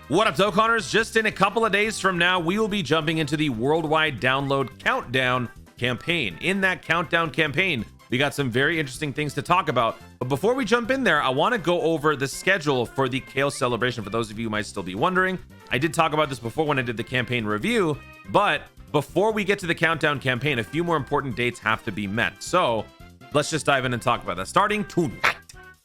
What up, Dokkaners? Just in a couple of days from now, we will be jumping into the worldwide download countdown campaign. In that countdown campaign, we got some very interesting things to talk about. But before we jump in there, I want to go over the schedule for the Chaos Celebration. For those of you who might still be wondering, I did talk about this before when I did the campaign review, but before we get to the countdown campaign, a few more important dates have to be met. So let's just dive in and talk about that. Starting tonight,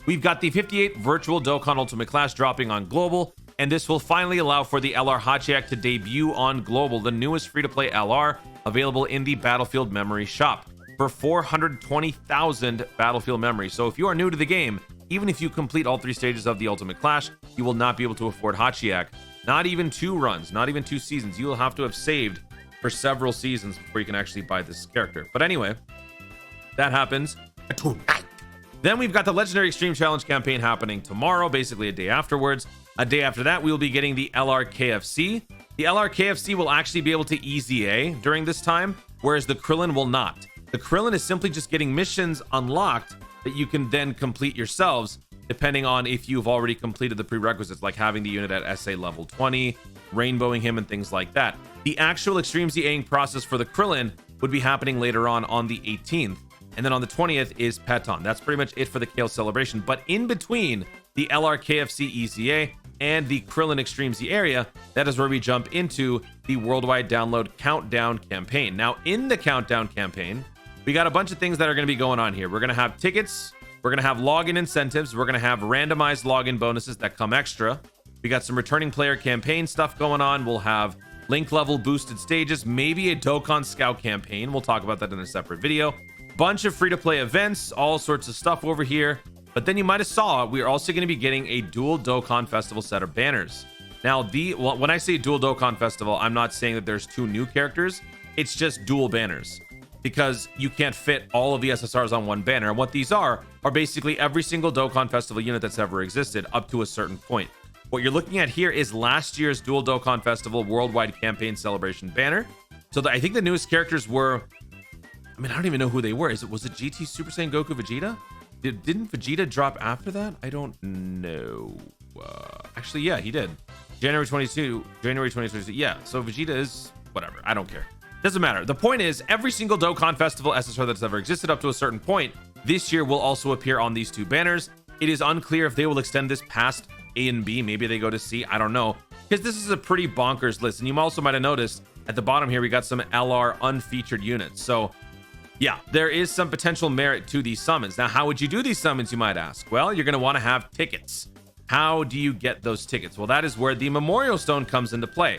we've got the 58th Virtual Dokkan Ultimate Clash dropping on Global, and this will finally allow for the LR Hachiyak to debut on Global, the newest free-to-play LR available in the Battlefield Memory Shop for 420,000 Battlefield memory. So if you are new to the game, even if you complete all 3 stages of the Ultimate Clash, you will not be able to afford Hachiyak. Not even 2 runs, not even 2 seasons. You will have to have saved for several seasons before you can actually buy this character. But anyway, that happens tonight. Then we've got the Legendary Extreme Challenge campaign happening tomorrow, basically a day afterwards. A day after that, we will be getting the LR KFC. The LR KFC will actually be able to EZA during this time, whereas the Krillin will not. The Krillin is simply just getting missions unlocked that you can then complete yourselves, depending on if you've already completed the prerequisites, like having the unit at SA level 20, rainbowing him, and things like that. The actual Extreme ZAing process for the Krillin would be happening later on the 18th. And then on the 20th is Peton. That's pretty much it for the Chaos Celebration. But in between the LR KFC EZA and the Krillin Extreme Z area, that is where we jump into the worldwide download countdown campaign. Now, in the countdown campaign, we got a bunch of things that are going to be going on here. We're going to have tickets. We're going to have login incentives. We're going to have randomized login bonuses that come extra. We got some returning player campaign stuff going on. We'll have link level boosted stages, maybe a Dokkan Scout campaign. We'll talk about that in a separate video. Bunch of free-to-play events, all sorts of stuff over here. But then you might have saw we are also going to be getting a dual Dokkan Festival set of banners. Now, when I say dual Dokkan Festival, I'm not saying that there's 2 new characters. It's just dual banners, because you can't fit all of the SSRs on one banner. And what these are basically every single Dokkan Festival unit that's ever existed up to a certain point. What you're looking at here is last year's Dual Dokkan Festival Worldwide Campaign Celebration banner. So I think the newest characters were, I don't even know who they were. Was it GT Super Saiyan Goku Vegeta? Didn't Vegeta drop after that? I don't know. Actually, yeah, he did. January 2022. Yeah, so Vegeta is whatever. I don't care. Doesn't matter. The point is, every single Dokkan Festival SSR that's ever existed up to a certain point this year will also appear on these 2 banners. It is unclear if they will extend this past A and B. Maybe they go to C. I don't know, because this is a pretty bonkers list. And you also might have noticed at the bottom here, we got some LR unfeatured units. So yeah, there is some potential merit to these summons. Now, how would you do these summons, you might ask? Well, you're going to want to have tickets. How do you get those tickets? Well, that is where the Memorial Stone comes into play.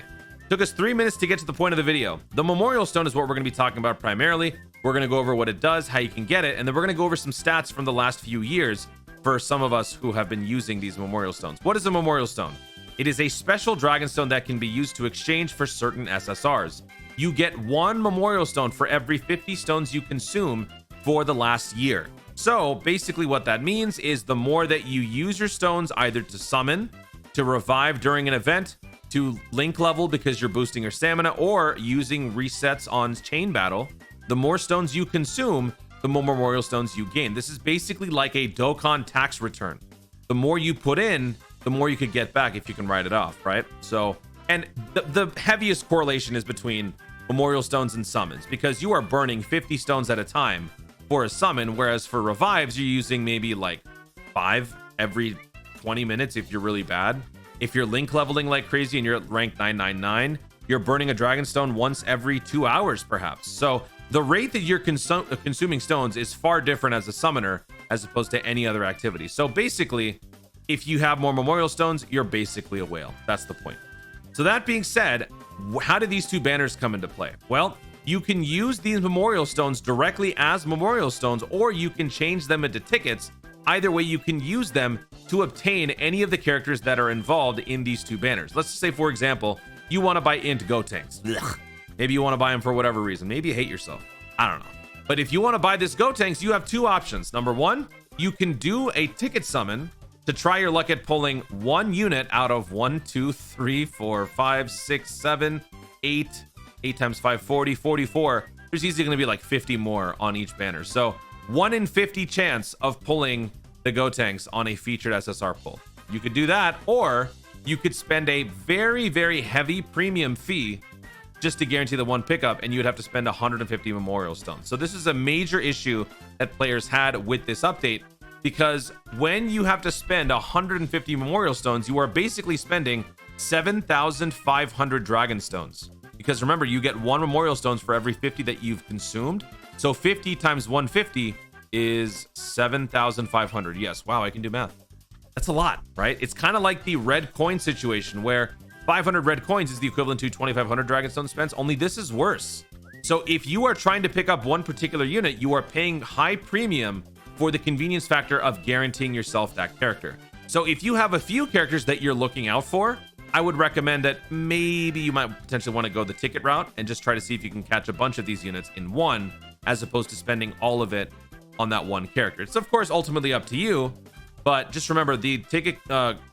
Took us 3 minutes to get to the point of the video. The Memorial Stone is what we're going to be talking about primarily. We're going to go over what it does, how you can get it, and then we're going to go over some stats from the last few years for some of us who have been using these Memorial Stones. What is a Memorial Stone? It is a special Dragon Stone that can be used to exchange for certain SSRs. You get 1 Memorial Stone for every 50 stones you consume for the last year. So basically what that means is the more that you use your stones either to summon, to revive during an event, to link level because you're boosting your stamina, or using resets on chain battle, the more stones you consume, the more Memorial Stones you gain. This is basically like a Dokkan tax return. The more you put in, the more you could get back if you can write it off, right? So, and the heaviest correlation is between Memorial Stones and summons, because you are burning 50 stones at a time for a summon, whereas for revives, you're using maybe like 5 every 20 minutes if you're really bad. If you're link leveling like crazy and you're at rank 999, you're burning a Dragon Stone once every 2 hours, perhaps. So the rate that you're consuming stones is far different as a summoner as opposed to any other activity. So basically, if you have more Memorial Stones, you're basically a whale. That's the point. So that being said, how do these 2 banners come into play? Well, you can use these Memorial Stones directly as Memorial Stones, or you can change them into tickets. Either way, you can use them to obtain any of the characters that are involved in these 2 banners. Let's just say, for example, you want to buy Int Gotenks. Maybe you want to buy them for whatever reason. Maybe you hate yourself. I don't know. But if you want to buy this Gotenks, you have 2 options. Number 1, you can do a ticket summon to try your luck at pulling 1 unit out of 1, 2, 3, 4, 5, 6, 7, 8. 8 times 5, 40, 44. There's easily going to be like 50 more on each banner. So 1 in 50 chance of pulling the Gotenks on a featured SSR pull. You could do that, or you could spend a very, very heavy premium fee just to guarantee the one pickup, and you would have to spend 150 memorial stones. So this is a major issue that players had with this update, because when you have to spend 150 memorial stones, you are basically spending 7,500 dragon stones. Because remember, you get 1 memorial stones for every 50 that you've consumed. So 50 times 150 is 7,500. Yes, wow, I can do math. That's a lot, right? It's kind of like the red coin situation where 500 red coins is the equivalent to 2,500 dragon stone spends, only this is worse. So if you are trying to pick up one particular unit, you are paying high premium for the convenience factor of guaranteeing yourself that character. So if you have a few characters that you're looking out for, I would recommend that maybe you might potentially want to go the ticket route and just try to see if you can catch a bunch of these units in one, as opposed to spending all of it on that one character. It's of course ultimately up to you, but just remember the ticket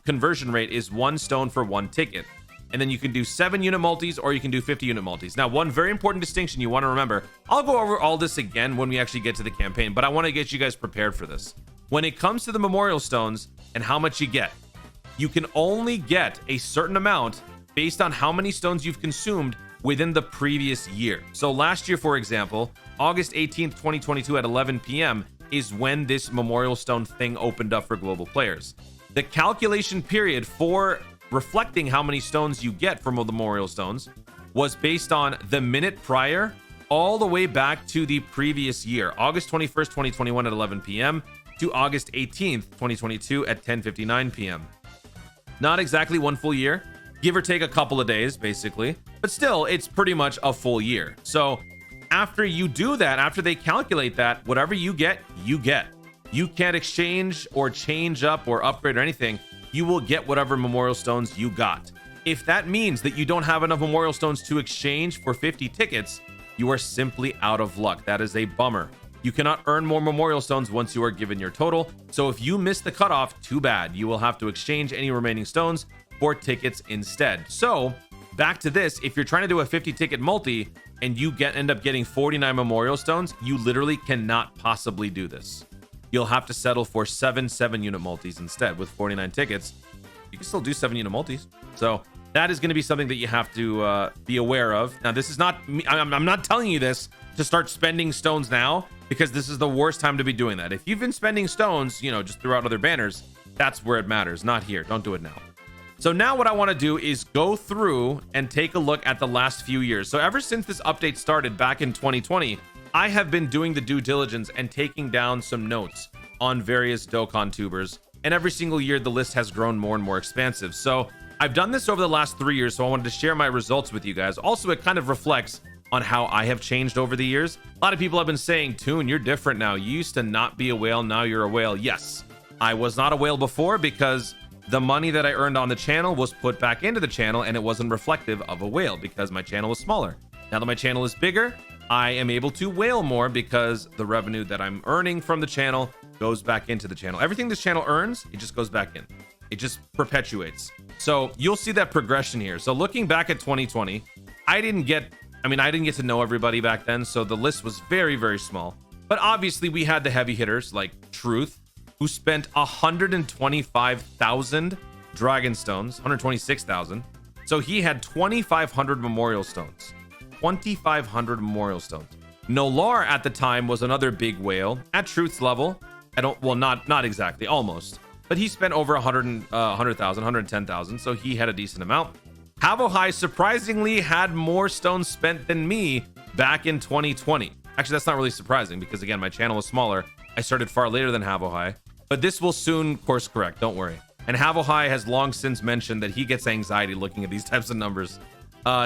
conversion rate is 1 stone for 1 ticket. And then you can do 7 unit multis, or you can do 50 unit multis. Now, one very important distinction you want to remember, I'll go over all this again when we actually get to the campaign, but I want to get you guys prepared for this. When it comes to the memorial stones and how much you get, you can only get a certain amount based on how many stones you've consumed within the previous year. So last year, for example, August 18th, 2022 at 11 p.m. is when this memorial stone thing opened up for global players. The calculation period for reflecting how many stones you get from the memorial stones was based on the minute prior all the way back to the previous year, August 21st, 2021 at 11 p.m. to August 18th, 2022 at 10:59 p.m. Not exactly 1 full year, give or take a couple of days, basically, but still, it's pretty much a full year. So after you do that, after they calculate that, whatever you get, you get. You can't exchange or change up or upgrade or anything. You will get whatever memorial stones you got. If that means that you don't have enough memorial stones to exchange for 50 tickets, you are simply out of luck. That is a bummer. You cannot earn more memorial stones once you are given your total. So if you miss the cutoff, too bad. You will have to exchange any remaining stones for tickets instead. So back to this, if you're trying to do a 50 ticket multi and you end up getting 49 memorial stones, you literally cannot possibly do this. You'll have to settle for 7 unit multis instead. With 49 tickets, you can still do 7 unit multis. So that is going to be something that you have to be aware of. Now, this is not me. I'm not telling you this to start spending stones now, because this is the worst time to be doing that. If you've been spending stones, just throughout other banners, that's where it matters, not here. Don't do it now. So now what I want to do is go through and take a look at the last few years. So ever since this update started back in 2020, I have been doing the due diligence and taking down some notes on various Dokkan tubers. And every single year, the list has grown more and more expansive. So I've done this over the last 3 years, so I wanted to share my results with you guys. Also, it kind of reflects on how I have changed over the years. A lot of people have been saying, Toon, you're different now. You used to not be a whale, now you're a whale. Yes, I was not a whale before because the money that I earned on the channel was put back into the channel, and it wasn't reflective of a whale because my channel was smaller. Now that my channel is bigger, I am able to whale more because the revenue that I'm earning from the channel goes back into the channel. Everything this channel earns, it just goes back in. It just perpetuates. So you'll see that progression here. So looking back at 2020, I didn't get to know everybody back then, so the list was very, very small. But obviously we had the heavy hitters like Truth, who spent 125,000 dragon stones, 126,000. So he had 2,500 memorial stones. 2,500 memorial stones. Nolar at the time was another big whale at Truth's level. Not exactly, almost. But he spent over 100,000, 110,000, so he had a decent amount. Havohai surprisingly had more stones spent than me back in 2020. Actually, that's not really surprising because, again, my channel was smaller. I started far later than Havohai, but this will soon course correct, don't worry. And Havohai has long since mentioned that he gets anxiety looking at these types of numbers.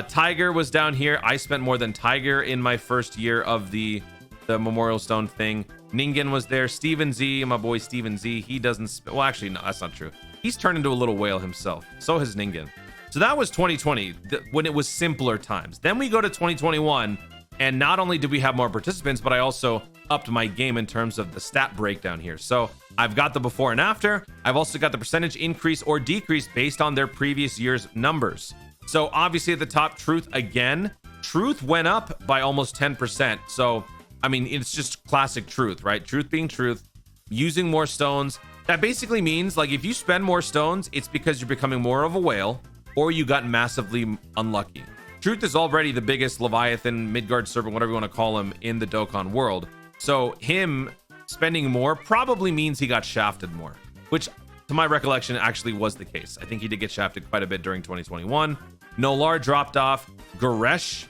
Tiger was down here. I spent more than Tiger in my first year of the Memorial Stone thing. Ningen was there. Steven Z, my boy Steven Z, he doesn't... Well, actually, no, that's not true. He's turned into a little whale himself. So has Ningen. So that was 2020, when it was simpler times. Then we go to 2021, and not only did we have more participants, but I also upped my game in terms of the stat breakdown here. So I've got the before and after. I've also got the percentage increase or decrease based on their previous year's numbers. So obviously at the top, Truth again. Truth went up by almost 10%. So, I mean, it's just classic Truth, right? Truth being Truth, using more stones, That basically means like if you spend more stones, it's because you're becoming more of a whale or you got massively unlucky. Truth is already the biggest Leviathan, Midgard Serpent, whatever you want to call him, in the Dokkan world. So him spending more probably means he got shafted more, which to my recollection actually was the case. I think he did get shafted quite a bit during 2021. Nolar dropped off. Goresh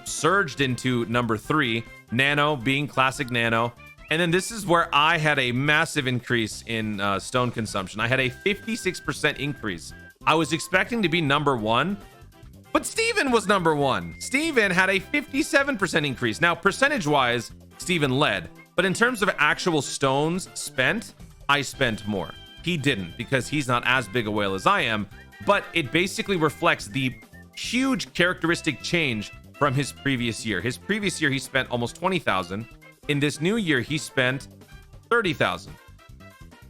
surged into number 3. Nano being classic Nano. And then this is where I had a massive increase in stone consumption. I had a 56% increase. I was expecting to be number 1, but Steven was number 1. Steven had a 57% increase. Now, percentage-wise, Steven led, but in terms of actual stones spent, I spent more. He didn't because he's not as big a whale as I am, but it basically reflects the huge characteristic change from his previous year. His previous year, he spent almost 20,000. In this new year, he spent 30,000.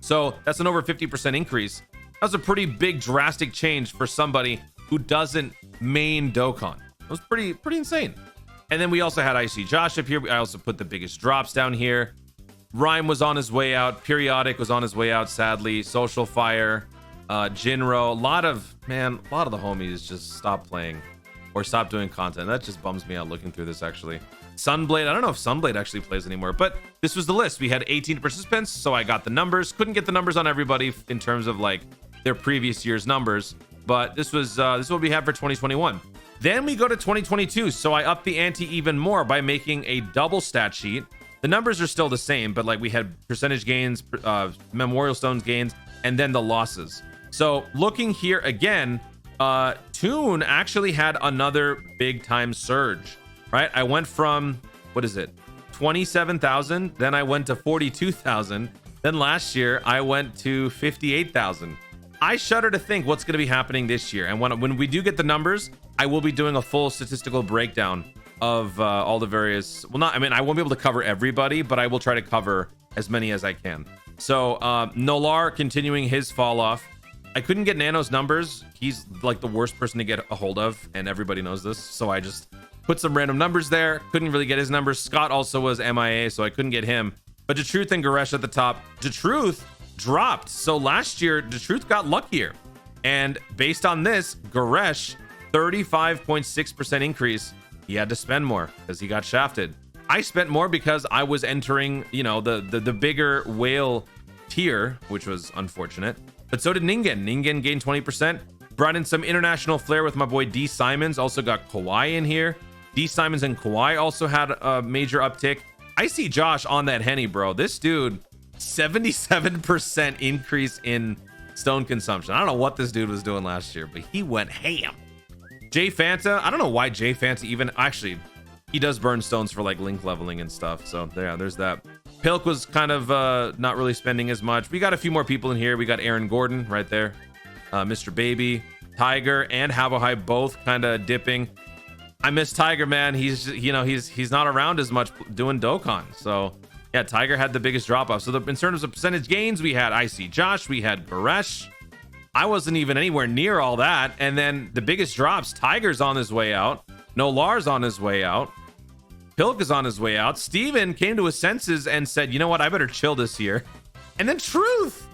So that's an over 50% increase. That's a pretty big, drastic change for somebody who doesn't main Dokkan. It was pretty insane. And then we also had IC Josh up here. I also put the biggest drops down here. Rhyme was on his way out. Periodic was on his way out, sadly. Social Fire, Jinro. A lot of the homies just stopped playing or stopped doing content. That just bums me out looking through this, actually. Sunblade, I don't know if Sunblade actually plays anymore, but this was the list. We had 18 participants, so I got the numbers. Couldn't get the numbers on everybody in terms of like their previous year's numbers, but this is what we have for 2021. Then we go to 2022, so I upped the ante even more by making a double stat sheet. The numbers are still the same, but like we had percentage gains, memorial stones gains, and then the losses. So looking here again, Toon actually had another big time surge, right? I went from, 27,000, then I went to 42,000. Then last year I went to 58,000. I shudder to think what's going to be happening this year. And when we do get the numbers, I will be doing a full statistical breakdown of all the various, I won't be able to cover everybody, but I will try to cover as many as I can. So Nolar continuing his fall off. I couldn't get Nano's numbers. He's like the worst person to get a hold of, and everybody knows this. So I just put some random numbers there. Couldn't really get his numbers. Scott also was MIA, so I couldn't get him. But DeTruth and Goresh at the top. DeTruth dropped. So last year, DeTruth got luckier. And based on this, Goresh, 35.6% increase. He had to spend more because he got shafted. I spent more because I was entering, the bigger whale tier, which was unfortunate. But so did Ningen. Ningen gained 20%. Brought in some international flair with my boy D Simons. Also got Kawhi in here. D Simons and Kawhi also had a major uptick. I see Josh on that Henny, bro. This dude, 77% increase in stone consumption. I don't know what this dude was doing last year, but he went ham. Jay Fanta, I don't know why Jay Fanta even, actually, he does burn stones for like link leveling and stuff. So yeah, there's that. Pilk was kind of not really spending as much. We got a few more people in here. We got Aaron Gordon right there. Mr. Baby, Tiger, and Havohai both kind of dipping. I miss Tiger, man. He's not around as much doing Dokkan. So yeah, Tiger had the biggest drop off. So in terms of percentage gains, we had IC Josh, we had Goresh. I wasn't even anywhere near all that. And then the biggest drops, Tiger's on his way out. Nolar's on his way out. Pilk is on his way out. Steven came to his senses and said, you know what? I better chill this year. And then Truth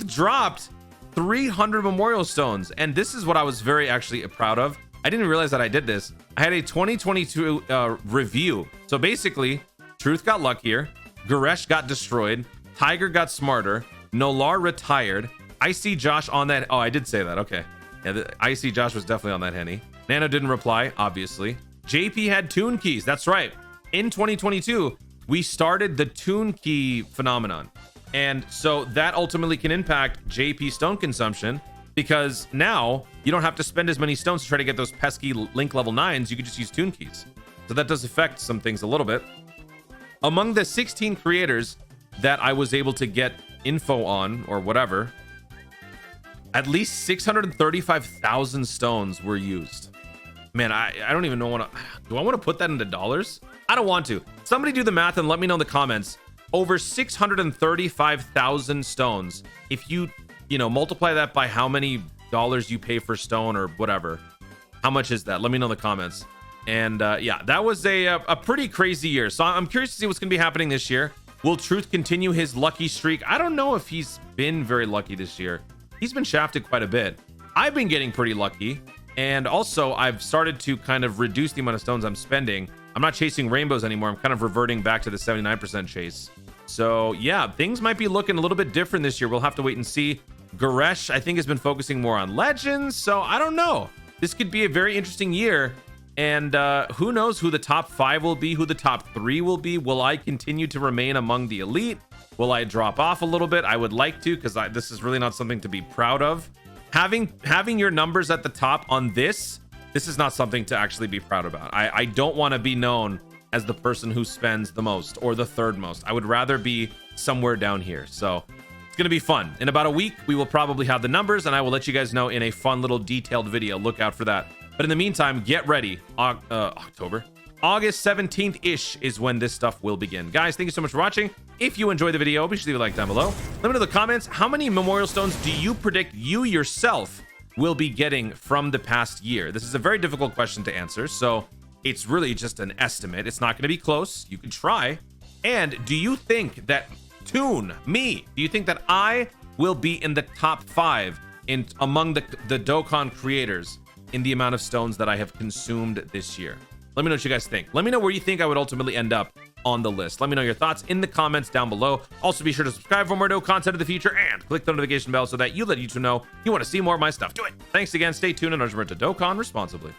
dropped 300 memorial stones. And this is what I was very actually proud of. I didn't realize that I did this. I had a 2022 review. So basically, Truth got luckier. Goresh got destroyed. Tiger got smarter. Nolar retired. I see Josh on that. Oh, I did say that. Okay. Yeah, I see Josh was definitely on that Henny. Nano didn't reply, obviously. JP had Toon keys. That's right. In 2022, we started the Toon key phenomenon. And so that ultimately can impact JP stone consumption because now you don't have to spend as many stones to try to get those pesky link level 9s. You can just use Toon keys. So that does affect some things a little bit. Among the 16 creators that I was able to get info on or whatever, at least 635,000 stones were used. Man, I don't even know do I want to put that into dollars? I don't want to. Somebody do the math and let me know in the comments. Over 635,000 stones. If you multiply that by how many dollars you pay for stone or whatever, how much is that? Let me know in the comments. And yeah, that was a pretty crazy year. So I'm curious to see what's going to be happening this year. Will Truth continue his lucky streak? I don't know if he's been very lucky this year. He's been shafted quite a bit. I've been getting pretty lucky. And also, I've started to kind of reduce the amount of stones I'm spending. I'm not chasing rainbows anymore. I'm kind of reverting back to the 79% chase. So yeah, things might be looking a little bit different this year. We'll have to wait and see. Goresh, I think, has been focusing more on legends. So I don't know. This could be a very interesting year. And who knows who the top 5 will be, who the top 3 will be. Will I continue to remain among the elite? Will I drop off a little bit? I would like to, because this is really not something to be proud of. Having your numbers at the top on this is not something to actually be proud about. I don't want to be known as the person who spends the most or the third most. I would rather be somewhere down here. So it's going to be fun. In about a week, we will probably have the numbers, and I will let you guys know in a fun little detailed video. Look out for that. But in the meantime, get ready. October. August 17th-ish is when this stuff will begin. Guys, thank you so much for watching. If you enjoyed the video, be sure to leave a like down below. Let me know in the comments, how many memorial stones do you predict you yourself will be getting from the past year? This is a very difficult question to answer, so it's really just an estimate. It's not going to be close. You can try. And do you think that do you think that I will be in the top 5 among the Dokkan creators in the amount of stones that I have consumed this year? Let me know what you guys think. Let me know where you think I would ultimately end up on the list. Let me know your thoughts in the comments down below. Also, be sure to subscribe for more Dokkan content in the future and click the notification bell so that you let YouTube know you want to see more of my stuff. Do it. Thanks again. Stay tuned and remember to Dokkan responsibly.